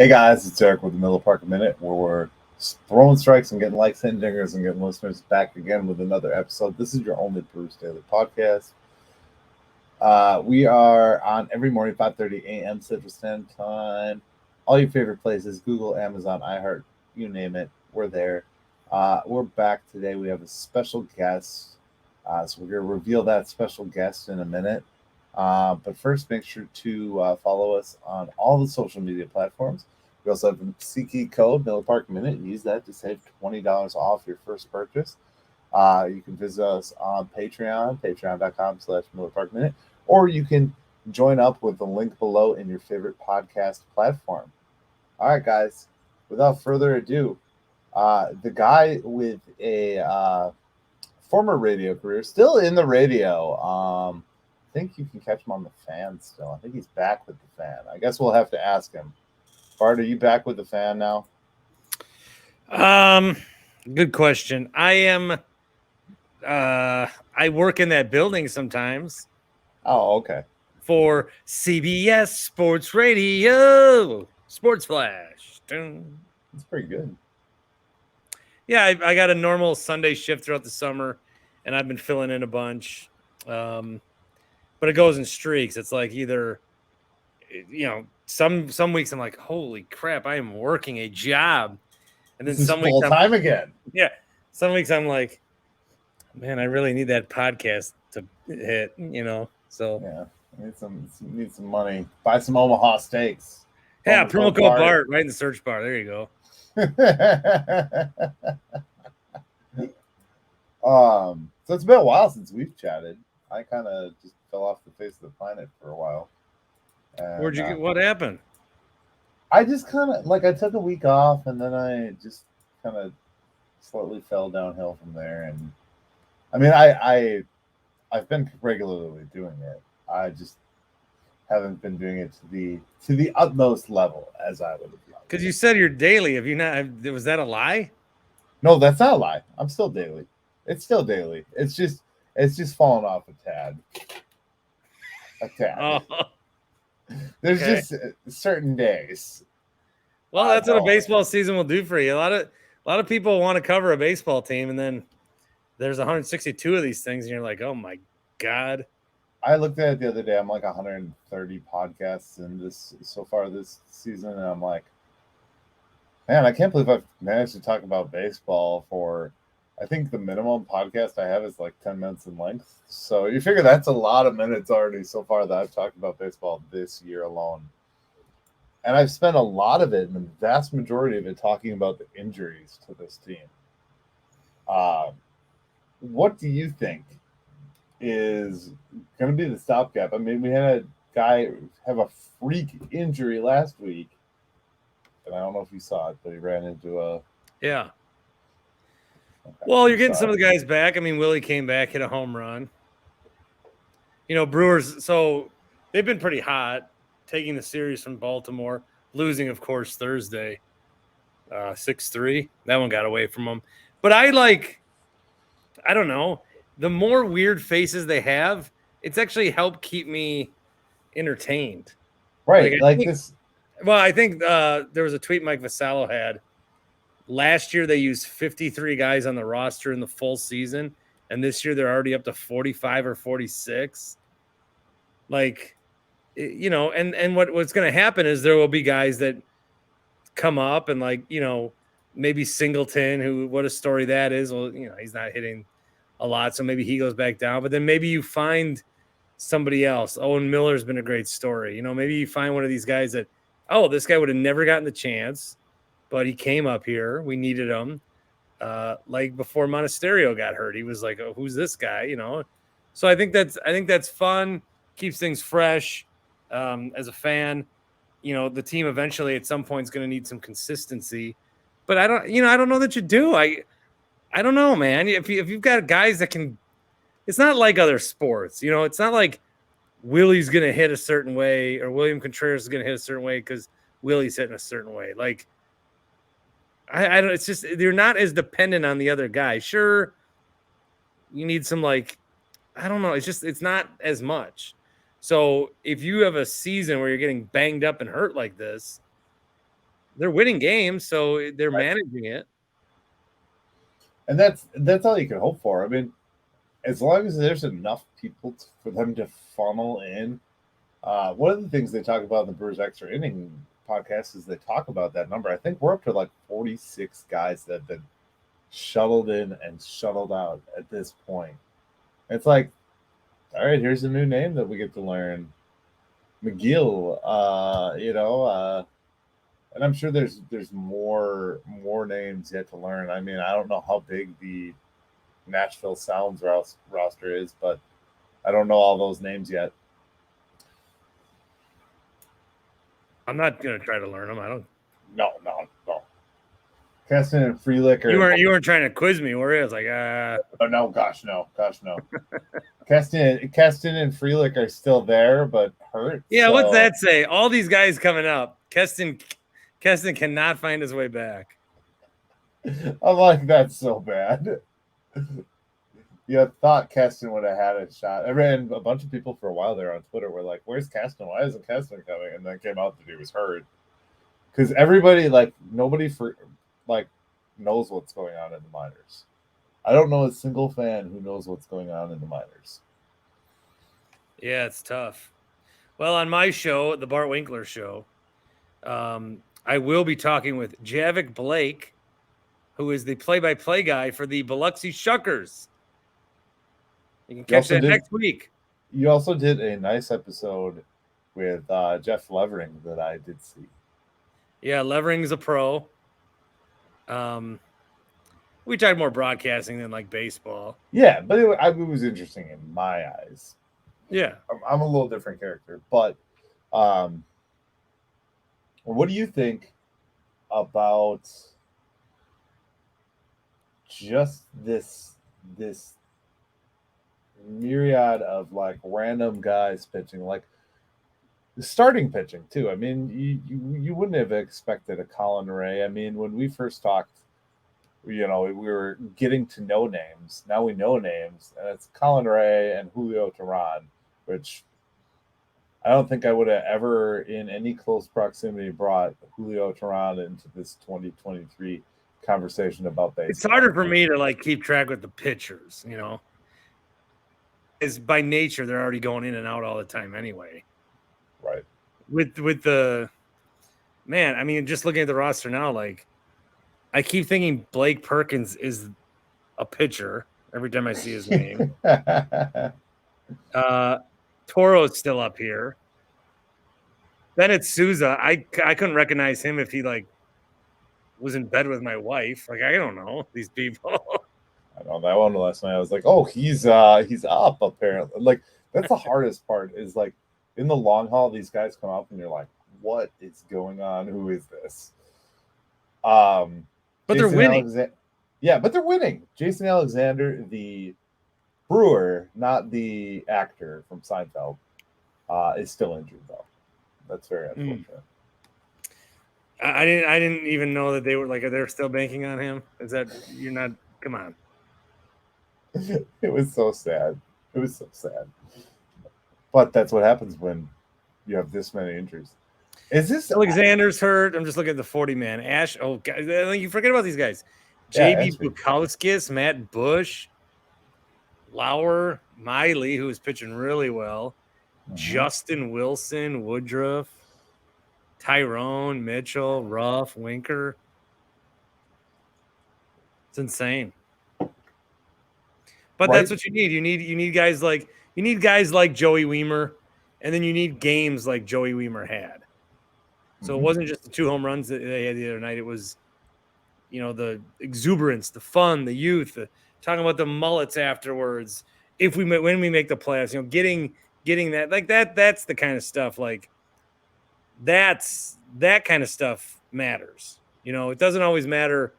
Hey guys, it's Eric with the Miller Park Minute, where we're throwing strikes and getting likes and dingers and getting listeners back again with another episode. This is your only Brewers Daily podcast. We are on every morning, 5:30 a.m. Central Standard Time. All your favorite places, Google, Amazon, iHeart, you name it, we're there. We're back today. We have a special guest. So we're going to reveal that special guest in a minute. But first, make sure to follow us on all the social media platforms. We also have a SeatGeek code, Miller Park Minute. Use that to save $20 off your first purchase. You can visit us on Patreon, patreon.com/Miller Park Minute, or you can join up with the link below in your favorite podcast platform. All right, guys, without further ado, the guy with a former radio career, still in the radio. I think you can catch him on the Fan still. I think he's back with the Fan. I guess we'll have to ask him. Bart, are you back with the Fan now? Good question. I am. I work in that building sometimes. Oh, okay. For CBS Sports Radio, Sports Flash. That's pretty good. Yeah, I got a normal Sunday shift throughout the summer, and I've been filling in a bunch. But it goes in streaks. It's like either, some weeks I'm like, holy crap, I am working a job, and then some weeks full time again. Yeah, some weeks I'm like, man, I really need that podcast to hit. So yeah, need some money. Buy some Omaha steaks. Yeah, promo code Bart right in the search bar. There you go. So it's been a while since we've chatted. I kind of just fell off the face of the planet for a while. And, where'd you get? What happened? I just kind of I took a week off, and then I just kind of slowly fell downhill from there. And I mean, I've been regularly doing it. I just haven't been doing it to the utmost level as I would have liked. Because you said you're daily. Have you not? Was that a lie? No, that's not a lie. I'm still daily. It's still daily. It's just fallen off a tad. Oh. There's just certain days. Well, that's what a baseball season will do for you. A lot of people want to cover a baseball team, and then there's 162 of these things, and you're like, oh my god. I looked at it the other day. I'm like 130 podcasts in this so far this season, and I'm like, man, I can't believe I've managed to talk about baseball for. I think the minimum podcast I have is like 10 minutes in length. So you figure that's a lot of minutes already so far that I've talked about baseball this year alone. And I've spent a lot of it, and the vast majority of it, talking about the injuries to this team. What do you think is going to be the stopgap? I mean, we had a guy have a freak injury last week. And I don't know if you saw it, but he ran into a... Yeah. Okay, well, you're getting some of the guys back. I mean, Willie came back, hit a home run. Brewers, so they've been pretty hot, taking the series from Baltimore, losing, of course, Thursday, 6-3. That one got away from them. But I don't know, the more weird faces they have, it's actually helped keep me entertained. Right, this. Well, I think there was a tweet Mike Vasallo had. Last year, they used 53 guys on the roster in the full season, and this year they're already up to 45 or 46. And what's going to happen is there will be guys that come up and maybe Singleton, what a story that is. Well, he's not hitting a lot, so maybe he goes back down. But then maybe you find somebody else. Owen Miller's been a great story. Maybe you find one of these guys that, this guy would have never gotten the chance. But he came up here. We needed him. Before Monasterio got hurt, he was like, "Oh, who's this guy?" So I think that's fun. Keeps things fresh. As a fan, the team eventually at some point is going to need some consistency. But I don't know that you do. I don't know, man. If you've got guys that can, it's not like other sports. It's not like Willie's going to hit a certain way or William Contreras is going to hit a certain way because Willie's hitting a certain way. I don't. It's just you're not as dependent on the other guy. Sure, you need some I don't know. It's not as much. So if you have a season where you're getting banged up and hurt like this, They're winning games, so they're managing it. And that's all you can hope for. I mean, as long as there's enough people for them to funnel in. One of the things they talk about in the Brewers Extra Inning podcast is they talk about that number. I think we're up to like 46 guys that have been shuttled in and shuttled out at this point. It's like, all right, here's a new name that we get to learn. McGill, and I'm sure there's more names yet to learn. I mean, I don't know how big the Nashville Sounds roster is, but I don't know all those names yet. I'm not gonna try to learn them. I don't. No. Keston and Freelick are. You weren't trying to quiz me, were you? I was like, Oh no, gosh no. Keston and Freelick are still there, but hurt. Yeah, so. What's that say? All these guys coming up. Keston cannot find his way back. I'm like, that's so bad. You thought Keston would have had a shot. I ran a bunch of people for a while there on Twitter were like, where's Keston? Why isn't Keston coming? And then came out that he was hurt. Because everybody, nobody knows what's going on in the minors. I don't know a single fan who knows what's going on in the minors. Yeah, it's tough. Well, on my show, the Bart Winkler show, I will be talking with Javik Blake, who is the play-by-play guy for the Biloxi Shuckers. You can catch that next week. You also did a nice episode with Jeff Levering that I did see. Yeah, Levering's a pro. We talked more broadcasting than like baseball. Yeah, but it was interesting in my eyes. Yeah. I'm a little different character, but what do you think about just this myriad of random guys pitching, starting pitching too? I mean, you wouldn't have expected a Colin Ray. I mean, when we first talked, we were getting to know names. Now we know names, and it's Colin Ray and Julio Teheran, which I don't think I would have ever, in any close proximity, brought Julio Teheran into this 2023 conversation about baseball. It's harder for me to keep track with the pitchers, is by nature they're already going in and out all the time anyway. Right. With the man, I mean, just looking at the roster now, I keep thinking Blake Perkins is a pitcher every time I see his name. Toro's still up here. Bennett Souza, I couldn't recognize him if he was in bed with my wife. I don't know these people. I know that one last night. I was like, oh, he's up apparently. That's the hardest part is in the long haul, these guys come up and you're like, what is going on? Who is this? But they're winning. But they're winning. Jason Alexander, the brewer, not the actor from Seinfeld, is still injured though. That's very unfortunate. I didn't even know that they were they're still banking on him. Is that you're not? Come on. It was so sad. But that's what happens when you have this many injuries. Is this Alexander's hurt? I'm just looking at the 40-man. Ash. Oh, God, you forget about these guys. JB Bukowskis, Matt Bush, Lauer, Miley, who is pitching really well. Justin Wilson, Woodruff, Tyrone, Mitchell, Ruff, Winker. It's insane. But that's what you need. You need guys like Joey Weimer, and then you need games like Joey Weimer had. So it wasn't just the 2 home runs that they had the other night. It was, the exuberance, the fun, the youth, talking about the mullets afterwards. When we make the playoffs, getting that, that's the kind of stuff. That kind of stuff matters. It doesn't always matter.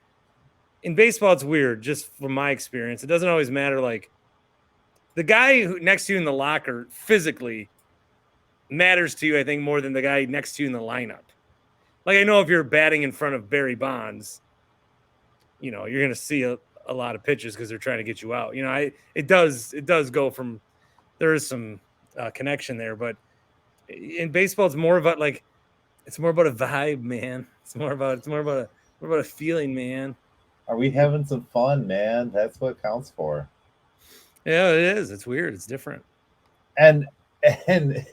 In baseball, it's weird, just from my experience. It doesn't always matter. The guy who next to you in the locker physically matters to you, I think, more than the guy next to you in the lineup. I know if you're batting in front of Barry Bonds, you're going to see a lot of pitches because they're trying to get you out. It does go from – there is some connection there. But in baseball, it's more about, It's more about a vibe, man. It's more about a feeling, man. Are we having some fun, man? That's what counts for. Yeah, it is. It's weird. It's different. And and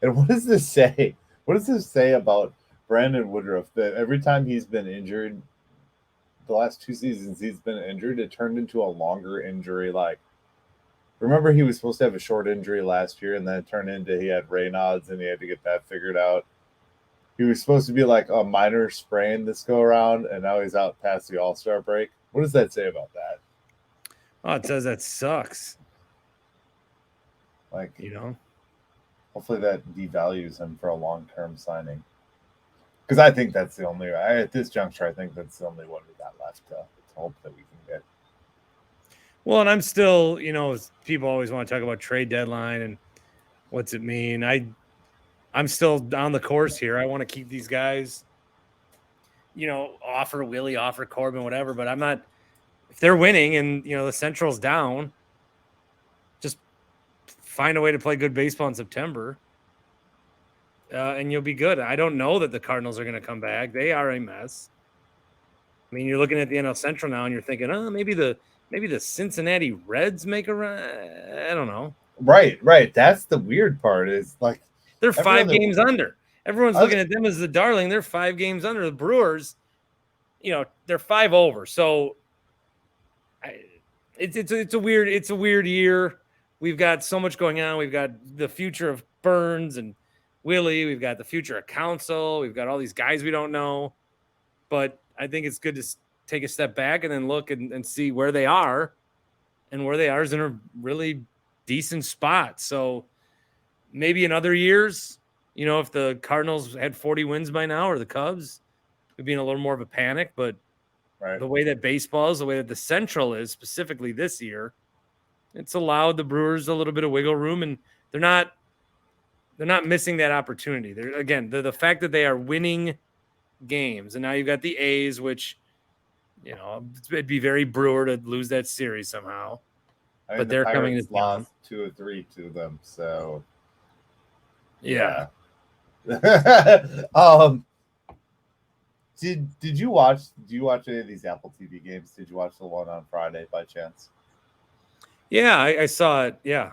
and what does this say? What does this say about Brandon Woodruff that every time he's been injured, the last 2 seasons he's been injured, it turned into a longer injury. Like, remember he was supposed to have a short injury last year, and then it turned into he had Raynaud's and he had to get that figured out. He was supposed to be like a minor sprain this go around, and now he's out past the All-Star break. What does that say about that? Oh, it says that sucks. Like, Hopefully that devalues him for a long-term signing. Because I think that's the only at this juncture. I think that's the only one we got left to hope that we can get. Well, and I'm still, people always want to talk about trade deadline and what's it mean. I'm still on the course here. I want to keep these guys, offer Willie, offer Corbin, whatever. But I'm not. If they're winning and the Central's down, just find a way to play good baseball in September. And you'll be good. I don't know that the Cardinals are going to come back. They are a mess. I mean, you're looking at the NL Central now, and you're thinking, maybe the Cincinnati Reds make a run. I don't know. Right. That's the weird part. Is like they're 5 games under. Everyone's looking at them as the darling. They're 5 games under. The Brewers, they're 5 over. So it's a weird year. We've got so much going on. We've got the future of Burns and Willie. We've got the future of Council. We've got all these guys we don't know. But I think it's good to take a step back and then look and see where they are. And where they are is in a really decent spot. So maybe in other years, if the Cardinals had 40 wins by now or the Cubs, we'd be in a little more of a panic. But the way that baseball is, the way that the Central is specifically this year, it's allowed the Brewers a little bit of wiggle room, and they're not missing that opportunity. They're, again, the fact that they are winning games, and now you've got the A's, which it'd be very Brewer to lose that series somehow. But they're coming to town. 2 or 3 to them, so yeah. Did you watch any of these Apple TV games? Did you watch the one on Friday by chance? Yeah, I saw it. Yeah.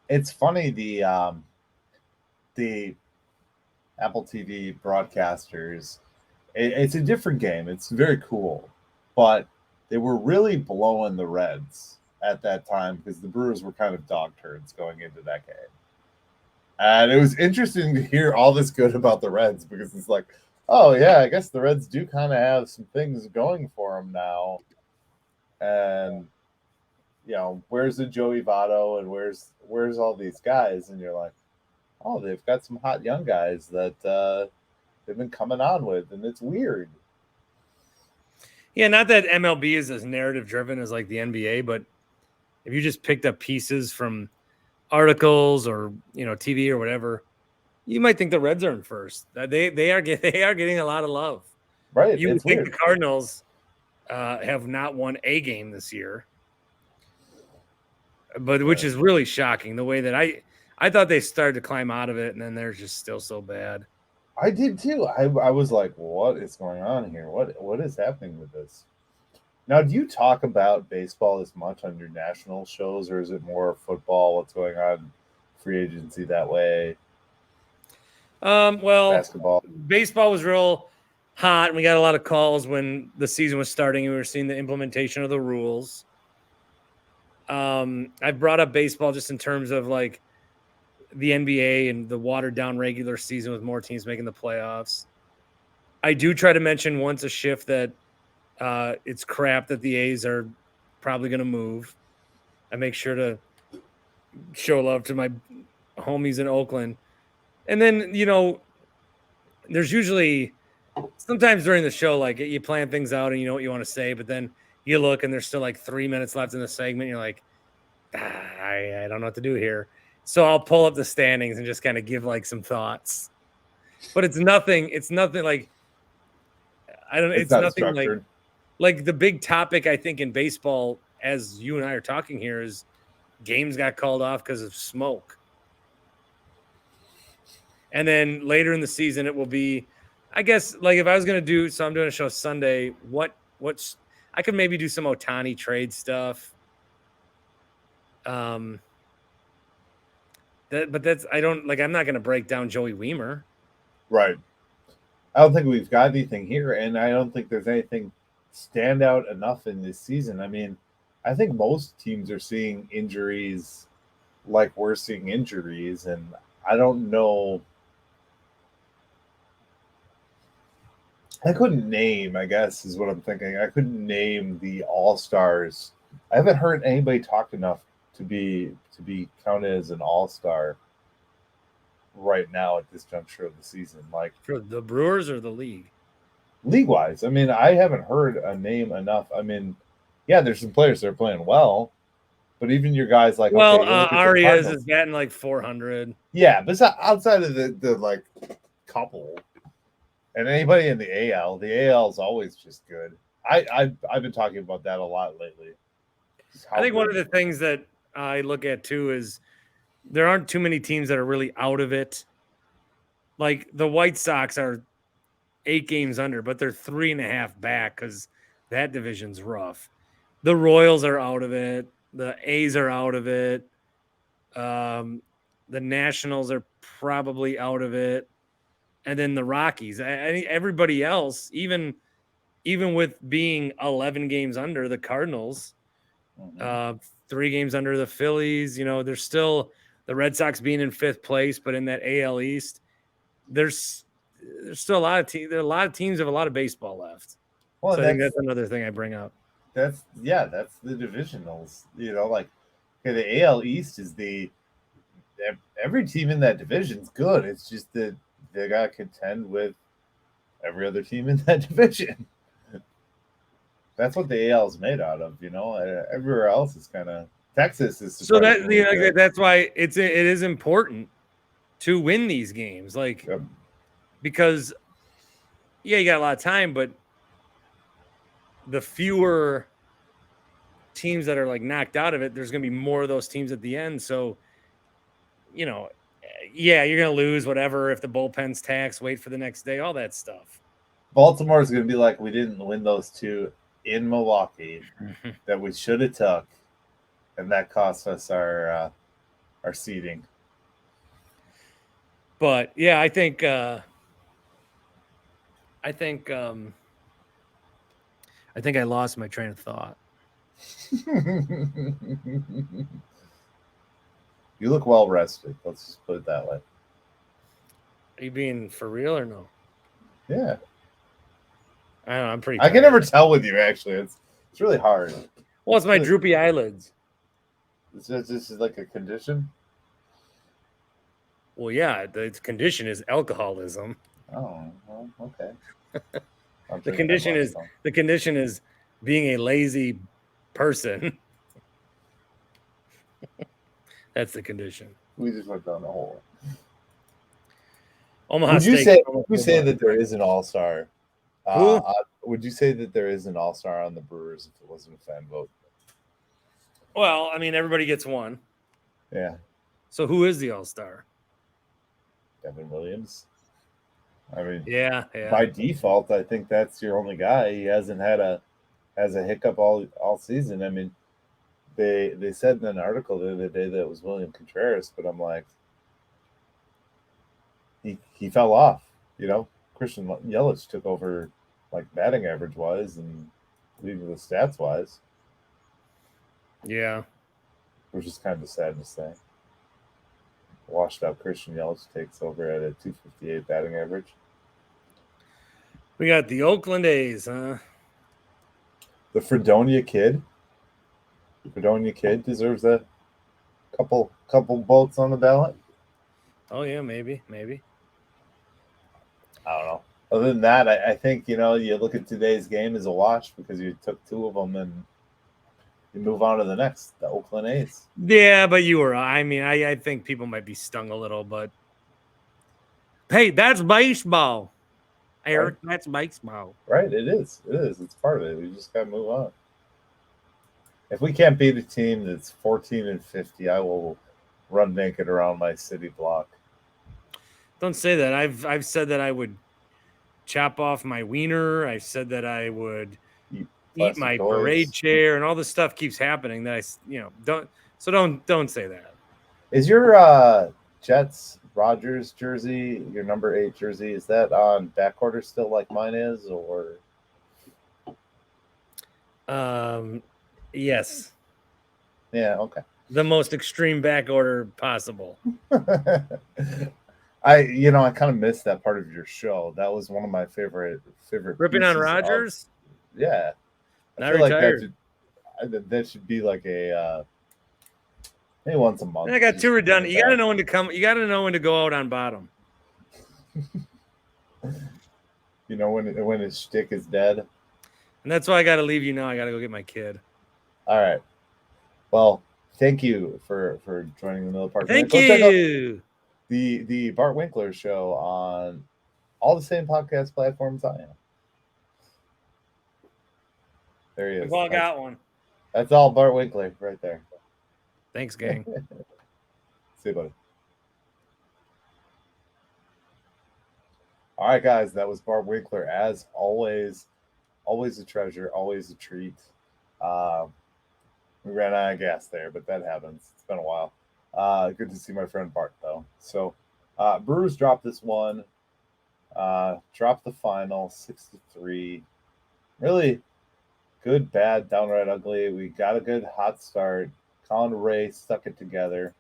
It's funny, the Apple TV broadcasters, it's a different game. It's very cool, but they were really blowing the Reds at that time because the Brewers were kind of dog turds going into that game. And it was interesting to hear all this good about the Reds because it's like, oh, yeah, I guess the Reds do kind of have some things going for them now. And, where's the Joey Votto and where's all these guys? And you're like, oh, they've got some hot young guys that they've been coming on with, and it's weird. Yeah, not that MLB is as narrative driven as like the NBA, but if you just picked up pieces from articles or TV or whatever, you might think the Reds are in first. They are getting a lot of love. Right. You would think the Cardinals have not won a game this year, but which is really shocking. The way that I thought they started to climb out of it, and then they're just still so bad. I did too. I was like, what is going on here? What is happening with this? Now, do you talk about baseball as much on your national shows, or is it more football? What's going on, free agency that way? Well, basketball, baseball was real hot, and we got a lot of calls when the season was starting, and we were seeing the implementation of the rules. I've brought up baseball just in terms of like the NBA and the watered down regular season with more teams making the playoffs. I do try to mention once a shift that it's crap that the A's are probably going to move. I make sure to show love to my homies in Oakland. And then, there's usually sometimes during the show, like you plan things out and you know what you want to say, but then you look and there's still like 3 minutes left in the segment. You're like, I don't know what to do here. So I'll pull up the standings and just kind of give like some thoughts, but it's nothing like, I don't know. It's nothing structured. Like the big topic, I think, in baseball, as you and I are talking here, is games got called off because of smoke. And then later in the season, it will be, I guess, like if I was going to do, so I'm doing a show Sunday, what's, I could maybe do some Ohtani trade stuff. But that's, I don't like, I'm not going to break down Joey Weimer. Right. I don't think we've got anything here, and I don't think there's anything stand out enough in this season. I mean, I think most teams are seeing injuries like we're seeing injuries, and I don't know. I couldn't name, I guess, is what I'm thinking. I couldn't name the all stars. I haven't heard anybody talk enough to be counted as an all star right now at this juncture of the season. Like For the Brewers or the league? league wise, I mean, I haven't heard a name enough. I mean, yeah, there's some players that are playing well, but even your guys like Well, okay, you look at the Arias Cardinals. is batting like 400. Yeah, but outside of the like couple, and anybody in the AL, the AL is always just good. I've been talking about that a lot lately. I think one of the things that I look at too is there aren't too many teams that are really out of it. Like the White Sox are 8 games under, but they're 3.5 back because that division's rough. The Royals are out of it. The A's are out of it. The Nationals are probably out of it. And then the Rockies. I think everybody else, even with being 11 games under the Cardinals, 3 games under the Phillies, there's still the Red Sox being in 5th place, but in that AL East, there's still a lot of teams. There are a lot of teams have a lot of baseball left. Well, so I think that's another thing I bring up. That's the divisionals. Like okay, the AL East is every team in that division's good. It's just that they got to contend with every other team in that division. That's what the AL is made out of. Everywhere else is kind of Texas is so that that's why it is important to win these games, like because you got a lot of time, but the fewer teams that are like knocked out of it, there's going to be more of those teams at the end. So, you're going to lose whatever if the bullpen's taxed, wait for the next day, all that stuff. Baltimore is going to be like, we didn't win those 2 in Milwaukee that we should have took, and that cost us our seeding. But yeah, I think I lost my train of thought. You look well rested. Let's just put it that way. Are you being for real or no? Yeah. I don't know. I'm pretty. I can never tell with you. Actually, it's really hard. Well, it's my droopy eyelids. This is like a condition. Well, yeah, the condition is alcoholism. Oh, well, okay. The condition is being a lazy person. That's the condition. We just went down the hole. Omaha would you State. say that there is an all-star? Would you say that there is an all-star on the Brewers if it wasn't a fan vote? Well, I mean, everybody gets one. Yeah. So who is the all-star? Devin Williams. I mean, yeah. By default, I think that's your only guy. He hasn't had a hiccup all season. I mean, they said in an article the other day that it was William Contreras, but I'm like, he fell off. Christian Yelich took over like batting average wise and leading the stats wise. Yeah, which is kind of sad to say. Washed out Christian Yelich takes over at a 258 batting average. We got the Oakland A's, huh? The Fredonia kid. The Fredonia kid deserves a couple votes on the ballot. Oh yeah, maybe. I don't know. Other than that, I think you look at today's game as a wash because you took 2 of them and you move on to the next, the Oakland A's. Yeah, but you were. I mean, I think people might be stung a little, but hey, that's baseball. Eric, right? That's baseball. Right, it is. It's part of it. We just got to move on. If we can't beat a team that's 14-50, I will run naked around my city block. Don't say that. I've said that I would chop off my wiener. I've said that I would Eat eat plastic my toys. parade chair, and all this stuff keeps happening that don't say that. Is your Jets Rogers jersey, your number 8 jersey, is that on back order still like mine is, or? Yes, Yeah, okay. the most extreme back order possible. I kind of missed that part of your show. That was one of my favorite Ripping on pieces of. Rogers, Yeah, I not feel like retired. that should be like a maybe once a month. I got just too bring redundant. it You got to back. know when to come. You got to know when to go out on bottom. You know when his shtick is dead. And that's why I got to leave you now. I got to go get my kid. All right. Well, thank you for joining the Miller Park Thank Minute. Go check out you. the Bart Winkler show on all the same podcast platforms I am. There he is. We've all got one. That's all Bart Winkler right there. Thanks, gang. See you, buddy. All right, guys, that was Bart Winkler. As always a treasure, always a treat. We ran out of gas there, but that happens. It's been a while. Good to see my friend Bart, though. So, Brewers dropped this one. Dropped the final 6-3. Really good, bad, downright ugly. We got a good hot start. Colin Ray stuck it together.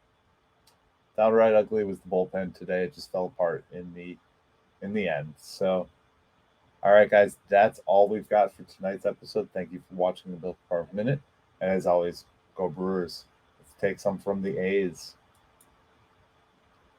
Downright ugly was the bullpen today. It just fell apart in the end. So, all right, guys, that's all we've got for tonight's episode. Thank you for watching the Bill Park Minute. And as always, go Brewers. Let's take some from the A's.